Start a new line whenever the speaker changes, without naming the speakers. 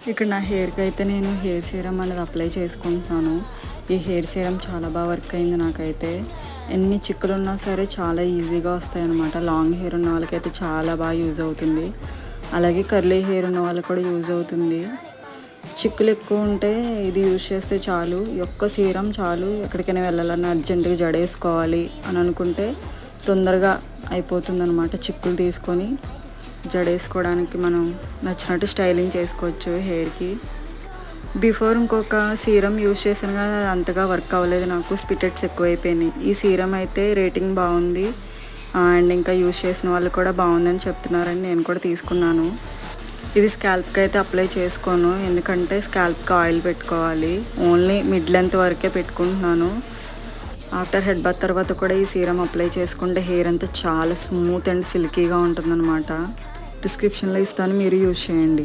ఇక్కడ నా హెయిర్కి అయితే నేను హెయిర్ సీరం అనేది అప్లై చేసుకుంటున్నాను. ఈ హెయిర్ సీరం చాలా బాగా వర్క్ అయింది నాకైతే. ఎన్ని చిక్కులు ఉన్నా సరే చాలా ఈజీగా వస్తాయి అన్నమాట. లాంగ్ హెయిర్ ఉన్న వాళ్ళకైతే చాలా బాగా యూజ్ అవుతుంది. అలాగే కర్లీ హెయిర్ ఉన్న వాళ్ళకి కూడా యూజ్ అవుతుంది. చిక్కులు ఎక్కువ ఉంటే ఇది యూజ్ చేస్తే చాలు, ఈ ఒక్క సీరం చాలు. ఎక్కడికైనా వెళ్ళాలన్నా అర్జెంటుగా జడేసుకోవాలి అని అనుకుంటే తొందరగా అయిపోతుంది అనమాట. చిక్కులు తీసుకొని జడేసుకోవడానికి మనం నచ్చినట్టు స్టైలింగ్ చేసుకోవచ్చు హెయిర్కి. బిఫోర్ ఇంకొక సీరం యూజ్ చేశాను కానీ అది అంతగా వర్క్ అవ్వలేదు, నాకు స్పిటెట్స్ ఎక్కువైపోయినాయి. ఈ సీరం అయితే రేటింగ్ బాగుంది అండ్ ఇంకా యూజ్ చేసిన వాళ్ళు కూడా బాగుందని చెప్తున్నారని నేను కూడా తీసుకున్నాను. ఇది స్కాల్ప్కి అయితే అప్లై చేసుకోను, ఎందుకంటే స్కాల్ప్కి ఆయిల్ పెట్టుకోవాలి. ఓన్లీ మిడ్ లెంత్ వరకే పెట్టుకుంటున్నాను. ఆఫ్టర్ హెడ్ బాత్ తర్వాత కూడా ఈ సీరం అప్లై చేసుకుంటే హెయిర్ అంతా చాలా స్మూత్ అండ్ సిల్కీగా ఉంటుందన్నమాట. డిస్క్రిప్షన్లో ఇస్తాను, మీరు యూజ్ చేయండి.